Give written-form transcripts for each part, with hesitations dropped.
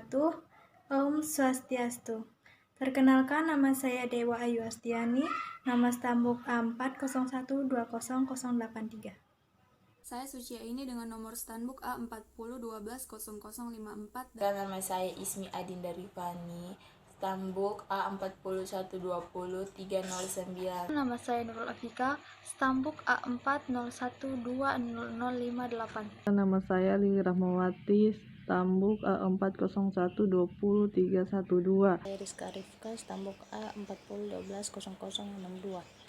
wabarakatuh. Om Swastiastu. Perkenalkan, nama saya Dewa Ayu Astiani, nama stambuk A401200083. Saya Suci ini dengan nomor standbook A40120054 dan nama saya Ismi Adinda Rifani, stambuk A401200309. Nama saya Nurul Afika, stambuk A40120058. Nama saya Lili Rahmawati, stambuk A40120312. Saya Rizka Rifka, stambuk A40120062.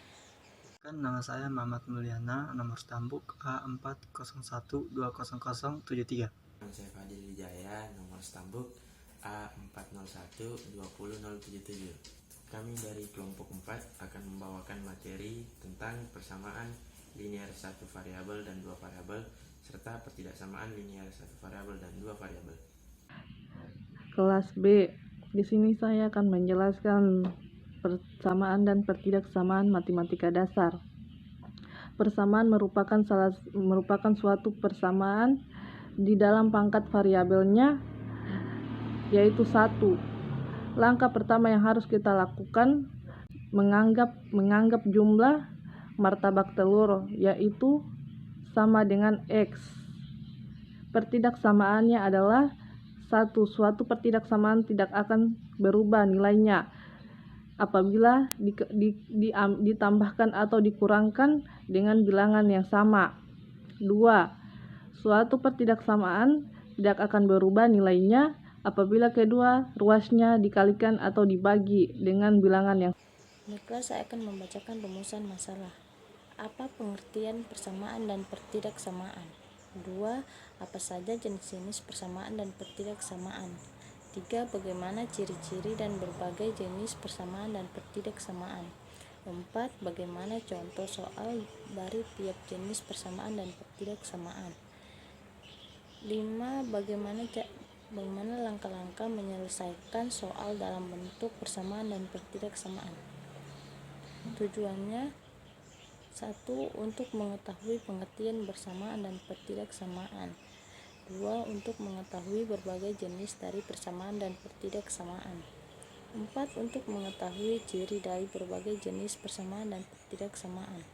Nama saya Mamat Mulyana, nomor stambuk A40120073. Nama saya Fadil Wijaya, nomor stambuk A40120077. Kami dari kelompok 4 akan membawakan materi tentang persamaan linear satu variabel dan dua variabel serta pertidaksamaan linear satu variabel dan dua variabel. Kelas B. Di sini saya akan menjelaskan persamaan dan pertidaksamaan matematika dasar. Persamaan merupakan suatu persamaan di dalam pangkat variabelnya, yaitu 1. Langkah pertama yang harus kita lakukan menganggap jumlah martabak telur, yaitu sama dengan X. Pertidaksamaannya adalah suatu pertidaksamaan tidak akan berubah nilainya apabila ditambahkan atau dikurangkan dengan bilangan yang sama. 2. Suatu pertidaksamaan tidak akan berubah nilainya apabila kedua ruasnya dikalikan atau dibagi dengan bilangan yang sama. Baiklah, saya akan membacakan rumusan masalah. Apa pengertian persamaan dan pertidaksamaan? 2. Apa saja jenis-jenis persamaan dan pertidaksamaan? 3. Bagaimana ciri-ciri dan berbagai jenis persamaan dan pertidaksamaan? 4. Bagaimana contoh soal dari tiap jenis persamaan dan pertidaksamaan? 5. Bagaimana langkah-langkah menyelesaikan soal dalam bentuk persamaan dan pertidaksamaan? Tujuannya 1. Untuk mengetahui pengertian persamaan dan pertidaksamaan. 2. Untuk mengetahui berbagai jenis dari persamaan dan pertidaksamaan. 4. Untuk mengetahui ciri dari berbagai jenis persamaan dan pertidaksamaan.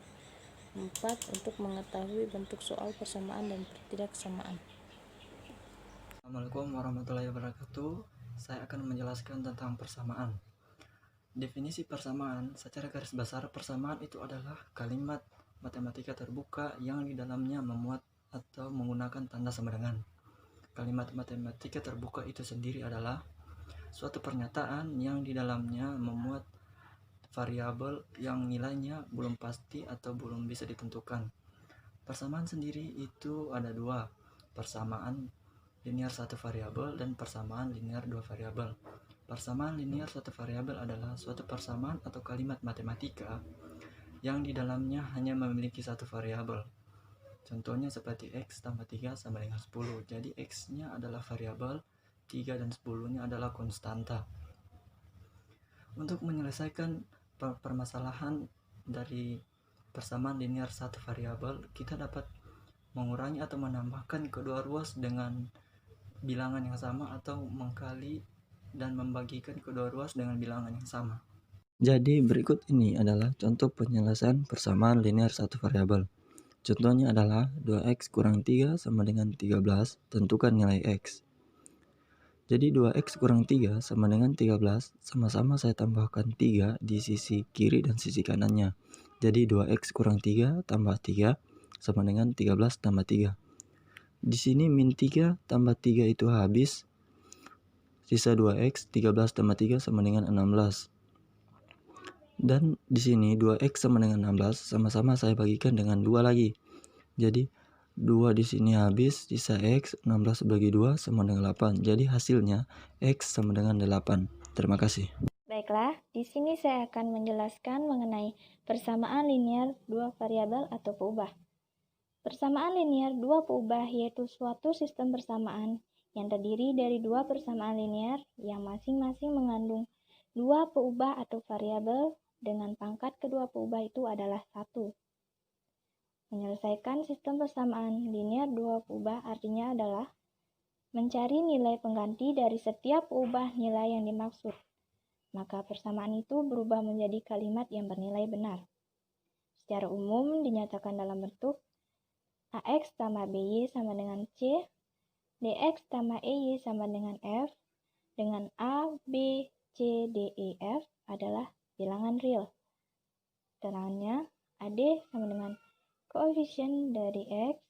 4. Untuk mengetahui bentuk soal persamaan dan pertidaksamaan. Assalamualaikum warahmatullahi wabarakatuh. Saya akan menjelaskan tentang persamaan. Definisi persamaan, secara garis besar persamaan itu adalah kalimat matematika terbuka yang di dalamnya memuat atau menggunakan tanda sama dengan. Kalimat matematika terbuka itu sendiri adalah suatu pernyataan yang di dalamnya memuat variabel yang nilainya belum pasti atau belum bisa ditentukan. Persamaan sendiri itu ada dua, persamaan linear satu variabel dan persamaan linear dua variabel. Persamaan linear satu variabel adalah suatu persamaan atau kalimat matematika yang di dalamnya hanya memiliki satu variabel. Contohnya seperti X tambah 3 sama dengan 10. Jadi X-nya adalah variabel, 3 dan 10-nya adalah konstanta. Untuk menyelesaikan permasalahan dari persamaan linear satu variabel, kita dapat mengurangi atau menambahkan kedua ruas dengan bilangan yang sama atau mengkali dan membagikan kedua ruas dengan bilangan yang sama. Jadi berikut ini adalah contoh penyelesaian persamaan linear satu variabel. Contohnya adalah 2x kurang 3 sama dengan 13, tentukan nilai x. Jadi 2x kurang 3 sama dengan 13, sama-sama saya tambahkan 3 di sisi kiri dan sisi kanannya. Jadi 2x kurang 3 tambah 3 sama dengan 13 tambah 3. Di sini min 3 tambah 3 itu habis. Sisa 2x, 13 tambah 3 sama dengan 16. Dan di sini 2x sama dengan 16, sama-sama saya bagikan dengan 2 lagi. Jadi 2 di sini habis, sisa x, 16 bagi 2 sama dengan 8. Jadi hasilnya x sama dengan 8. Terima kasih. Baiklah, di sini saya akan menjelaskan mengenai persamaan linear dua variabel atau peubah. Persamaan linear dua peubah yaitu suatu sistem persamaan yang terdiri dari dua persamaan linear yang masing-masing mengandung dua peubah atau variabel dengan pangkat kedua peubah itu adalah 1. Menyelesaikan sistem persamaan linear dua peubah artinya adalah mencari nilai pengganti dari setiap peubah nilai yang dimaksud. Maka persamaan itu berubah menjadi kalimat yang bernilai benar. Secara umum dinyatakan dalam bentuk AX tambah BY sama dengan C, DX tambah EY sama dengan F, dengan A, B, C, D, E, F adalah bilangan real. Keterangannya, AD sama dengan koefisien dari X,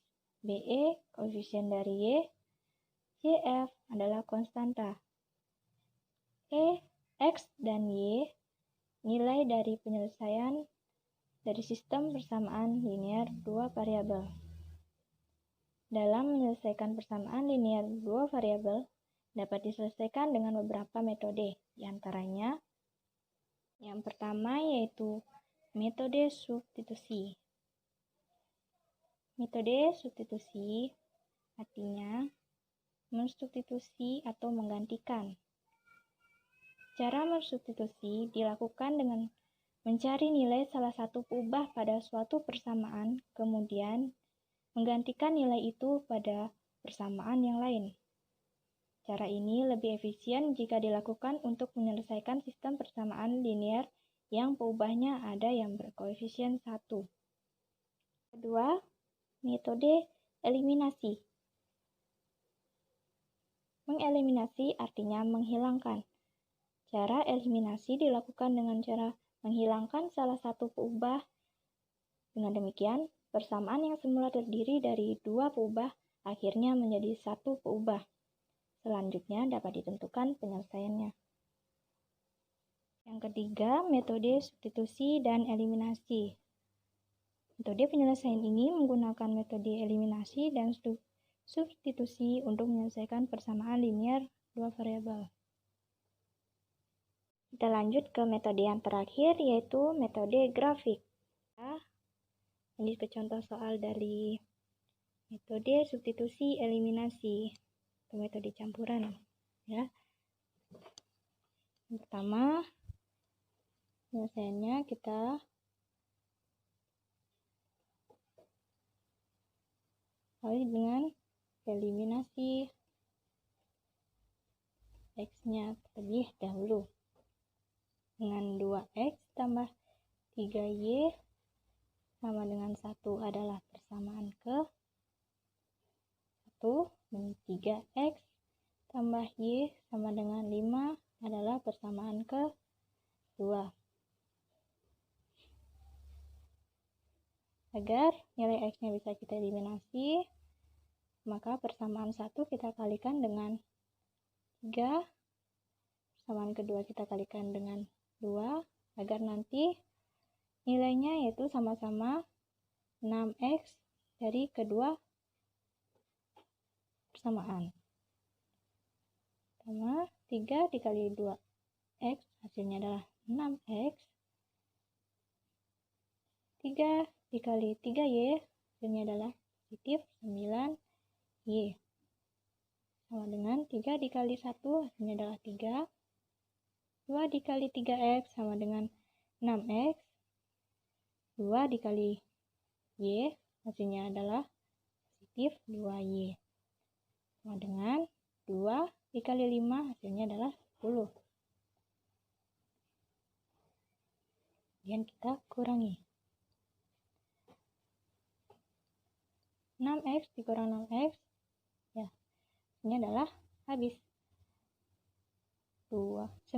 BE koefisien dari Y, CF adalah konstanta. E, X, dan Y nilai dari penyelesaian dari sistem persamaan linear dua variabel. Dalam menyelesaikan persamaan linear dua variabel dapat diselesaikan dengan beberapa metode, diantaranya yang pertama yaitu metode substitusi. Metode substitusi artinya mensubstitusi atau menggantikan. Cara mensubstitusi dilakukan dengan mencari nilai salah satu peubah pada suatu persamaan, kemudian menggantikan nilai itu pada persamaan yang lain. Cara ini lebih efisien jika dilakukan untuk menyelesaikan sistem persamaan linear yang peubahnya ada yang berkoefisien 1. Kedua, metode eliminasi. Mengeliminasi artinya menghilangkan. Cara eliminasi dilakukan dengan cara menghilangkan salah satu peubah. Dengan demikian, persamaan yang semula terdiri dari dua peubah akhirnya menjadi satu peubah. Selanjutnya dapat ditentukan penyelesaiannya. Yang ketiga, metode substitusi dan eliminasi. Metode penyelesaian ini menggunakan metode eliminasi dan substitusi untuk menyelesaikan persamaan linear dua variabel. Kita lanjut ke metode yang terakhir, yaitu metode grafik. Ini ke contoh soal dari metode substitusi eliminasi atau metode campuran. Ya. Yang pertama, penyelesaiannya kita awali dengan eliminasi X-nya terlebih dahulu. Dengan 2X tambah 3Y sama dengan 1 adalah persamaan ke 1, dan 3X tambah Y sama dengan 5 adalah persamaan ke 2. Agar nilai X-nya bisa kita eliminasi, maka persamaan 1 kita kalikan dengan 3, persamaan kedua kita kalikan dengan 2, agar nanti nilainya yaitu sama-sama 6X dari kedua persamaan. Sama 3 dikali 2X hasilnya adalah 6X. 3 dikali 3Y hasilnya adalah positif 9Y. Sama dengan 3 dikali 1 hasilnya adalah 3. 2 dikali 3X sama dengan 6X. 2 dikali Y hasilnya adalah positif 2Y. Sama dengan 2 dikali 5 hasilnya adalah 10. Kemudian kita kurangi. 6X dikurang 6X, ya, hasilnya adalah habis. 9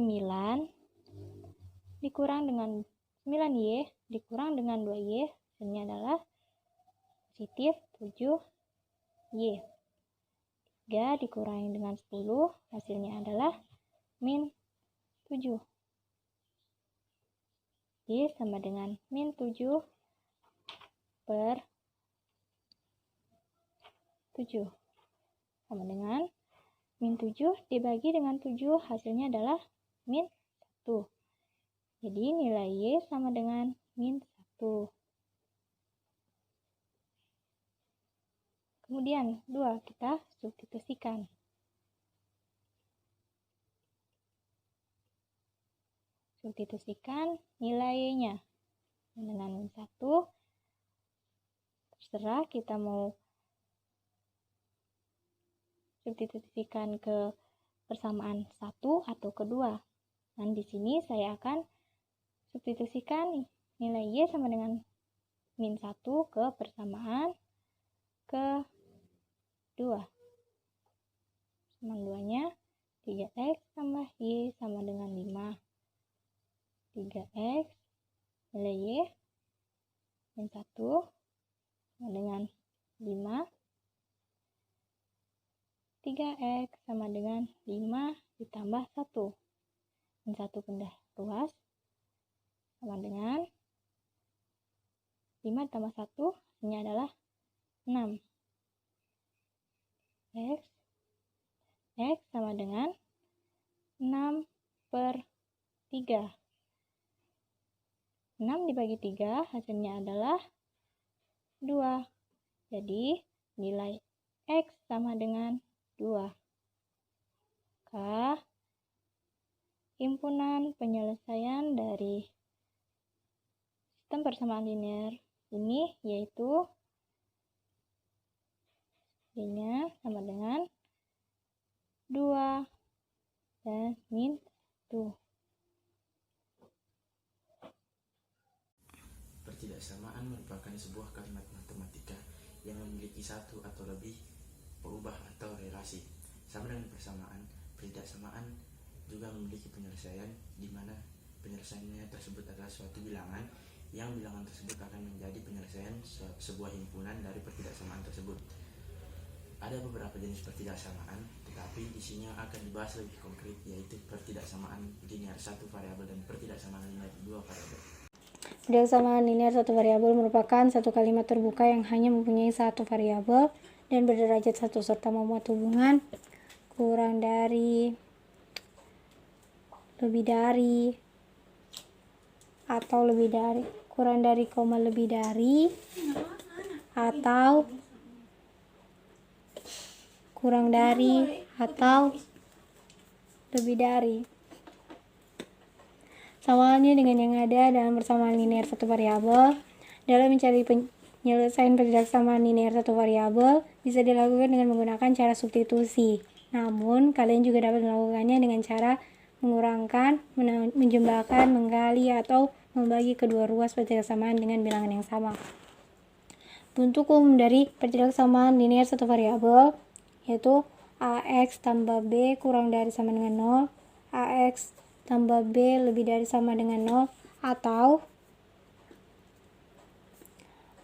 dikurang dengan 9Y dikurang dengan 2Y hasilnya adalah positif 7Y. 3 dikurangi dengan 10 hasilnya adalah min 7. Y sama dengan min 7 per 7 sama dengan min 7 dibagi dengan 7 hasilnya adalah min 1. Jadi nilai Y sama dengan min 1. Kemudian 2 kita substitusikan. Substitusikan nilainya dengan min 1. Terserah kita mau substitusikan ke persamaan 1 atau kedua. Dan di sini saya akan substitusikan nilai Y sama dengan min 1 ke persamaan kedua. Persamaan 2-nya 3X tambah Y sama dengan 5. 3X nilai Y min 1 sama dengan 5. 3X sama dengan 5 ditambah 1. Min 1 pindah ruas sama dengan 5 tambah 1 hasilnya adalah 6. X sama dengan 6/3. 6 dibagi 3 hasilnya adalah 2. Jadi nilai X sama dengan 2. Maka himpunan penyelesaian dari sistem persamaan linear ini yaitu Y-nya sama dengan 2 dan min 1. Pertidaksamaan merupakan sebuah kalimat matematika yang memiliki satu atau lebih peubah atau relasi. Sama dengan persamaan, pertidaksamaan juga memiliki penyelesaian di mana penyelesaiannya tersebut adalah suatu bilangan yang bilangan tersebut akan menjadi penyelesaian sebuah himpunan dari pertidaksamaan tersebut. Ada beberapa jenis pertidaksamaan, tetapi di sini akan dibahas lebih konkret yaitu pertidaksamaan linear satu variabel dan pertidaksamaan linear dua variabel. Pertidaksamaan linear satu variabel merupakan satu kalimat terbuka yang hanya mempunyai satu variabel dan berderajat 1 serta memuat hubungan kurang dari, lebih dari, atau lebih dari, kurang dari, lebih dari, atau kurang dari, atau lebih dari. Sama halnya dengan yang ada dalam persamaan linear satu variabel. Dalam mencari penyelesaian pertidaksamaan linear satu variabel bisa dilakukan dengan menggunakan cara substitusi. Namun, kalian juga dapat melakukannya dengan cara mengurangkan, menjumlahkan, menggali, atau membagi kedua ruas pertidaksamaan dengan bilangan yang sama. Bentuk umum dari pertidaksamaan linear satu variabel yaitu AX tambah B kurang dari sama dengan 0, AX tambah B lebih dari sama dengan 0, atau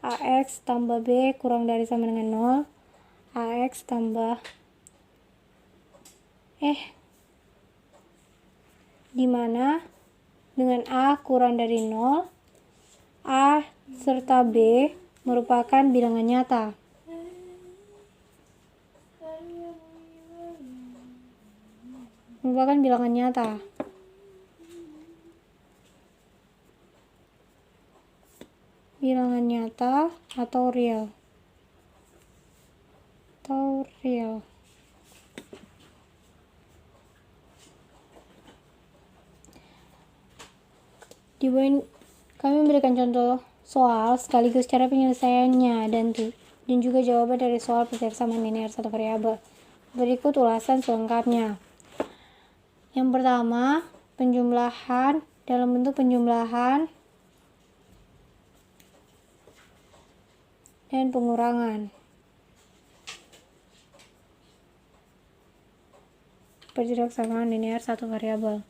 AX tambah B kurang dari sama dengan 0, AX tambah di mana dengan A kurang dari 0, A serta B merupakan bilangan nyata. Merupakan bilangan nyata. Bilangan nyata atau real. Di bawah kami memberikan contoh soal sekaligus cara penyelesaiannya dan juga jawaban dari soal pertidaksamaan linear satu variabel. Berikut ulasan selengkapnya. Yang pertama, penjumlahan dalam bentuk penjumlahan dan pengurangan. Pertidaksamaan linear satu variabel.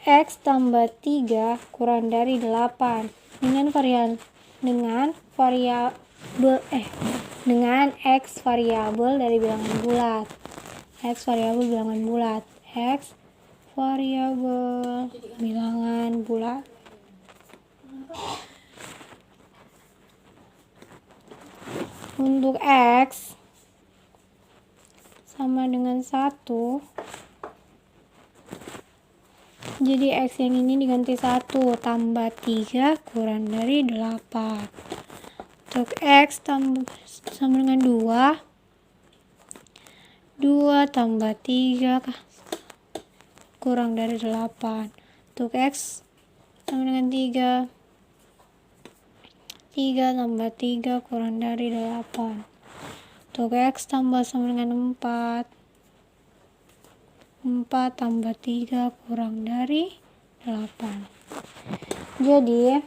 X tambah 3 kurang dari 8 dengan X variabel dari bilangan bulat. X variabel bilangan bulat. X variabel bilangan bulat. Untuk X sama dengan 1, jadi X yang ini diganti 1 tambah 3 kurang dari 8. Untuk X sama dengan 2 tambah 3 kurang dari 8. Untuk X sama dengan 3 tambah 3 kurang dari 8. Untuk X tambah sama dengan 4. 4 tambah 3 kurang dari 8. Jadi,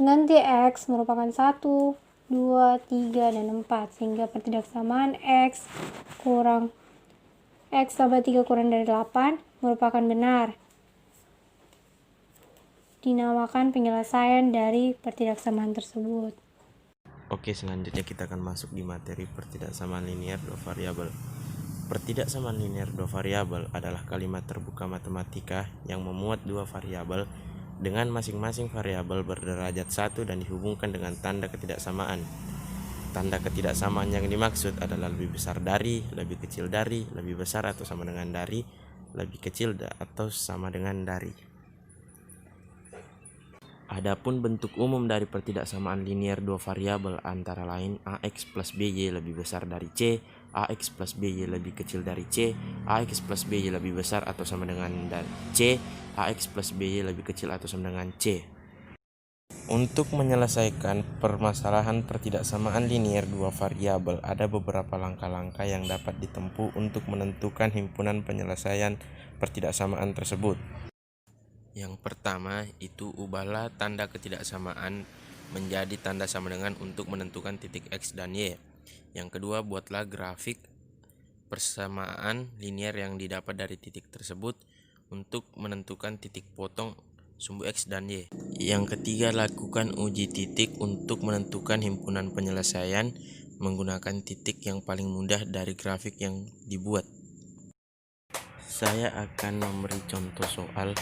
ganti X merupakan 1, 2, 3, dan 4. Sehingga pertidaksamaan X tambah 3 kurang dari 8 merupakan benar. Dinamakan penyelesaian dari pertidaksamaan tersebut. Oke, selanjutnya kita akan masuk di materi pertidaksamaan linear dua variabel. Pertidaksamaan linear dua variabel adalah kalimat terbuka matematika yang memuat dua variabel dengan masing-masing variabel berderajat 1 dan dihubungkan dengan tanda ketidaksamaan. Tanda ketidaksamaan yang dimaksud adalah lebih besar dari, lebih kecil dari, lebih besar atau sama dengan dari, lebih kecil atau sama dengan dari. Adapun bentuk umum dari pertidaksamaan linear dua variabel antara lain AX plus BY lebih besar dari C, AX plus BY lebih kecil dari C, AX plus BY lebih besar atau sama dengan C, AX plus BY lebih kecil atau sama dengan C. Untuk menyelesaikan permasalahan pertidaksamaan linear dua variabel, ada beberapa langkah-langkah yang dapat ditempuh untuk menentukan himpunan penyelesaian pertidaksamaan tersebut. Yang pertama itu ubahlah tanda ketidaksamaan menjadi tanda sama dengan untuk menentukan titik X dan Y. Yang kedua, buatlah grafik persamaan linear yang didapat dari titik tersebut untuk menentukan titik potong sumbu X dan Y. Yang ketiga, lakukan uji titik untuk menentukan himpunan penyelesaian menggunakan titik yang paling mudah dari grafik yang dibuat. Saya akan memberi contoh soal.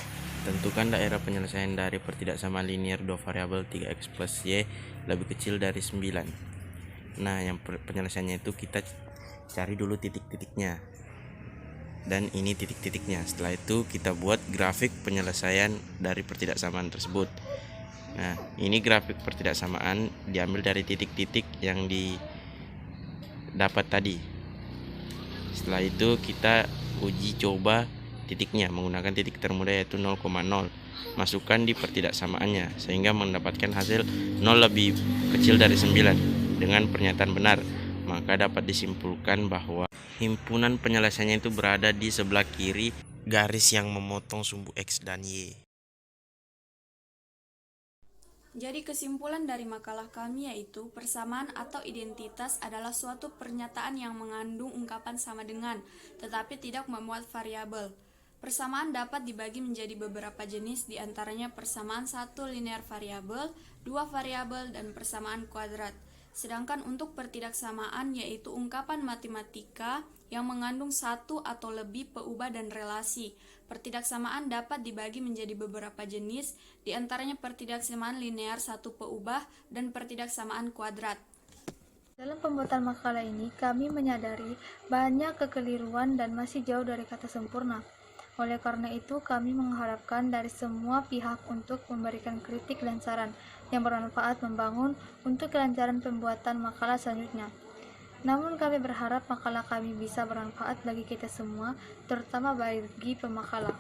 Tentukan daerah penyelesaian dari pertidaksamaan linear dua variabel 3x plus y lebih kecil dari 9. Nah, yang penyelesaiannya itu kita cari dulu titik-titiknya. Dan ini titik-titiknya. Setelah itu kita buat grafik penyelesaian dari pertidaksamaan tersebut. Nah, ini grafik pertidaksamaan diambil dari titik-titik yang didapat tadi. Setelah itu kita uji coba titiknya menggunakan titik termudah yaitu 0,0. Masukkan di pertidaksamaannya sehingga mendapatkan hasil 0 lebih kecil dari 9 dengan pernyataan benar. Maka dapat disimpulkan bahwa himpunan penyelesaiannya itu berada di sebelah kiri garis yang memotong sumbu X dan Y. Jadi kesimpulan dari makalah kami yaitu persamaan atau identitas adalah suatu pernyataan yang mengandung ungkapan sama dengan, tetapi tidak memuat variabel. Persamaan dapat dibagi menjadi beberapa jenis, diantaranya persamaan satu linear variabel, dua variabel, dan persamaan kuadrat. Sedangkan untuk pertidaksamaan yaitu ungkapan matematika yang mengandung satu atau lebih peubah dan relasi. Pertidaksamaan dapat dibagi menjadi beberapa jenis, diantaranya pertidaksamaan linear satu peubah dan pertidaksamaan kuadrat. Dalam pembuatan makalah ini, kami menyadari banyak kekeliruan dan masih jauh dari kata sempurna. Oleh karena itu, kami mengharapkan dari semua pihak untuk memberikan kritik dan saran yang bermanfaat membangun untuk kelancaran pembuatan makalah selanjutnya. Namun kami berharap makalah kami bisa bermanfaat bagi kita semua, terutama bagi pemakalah.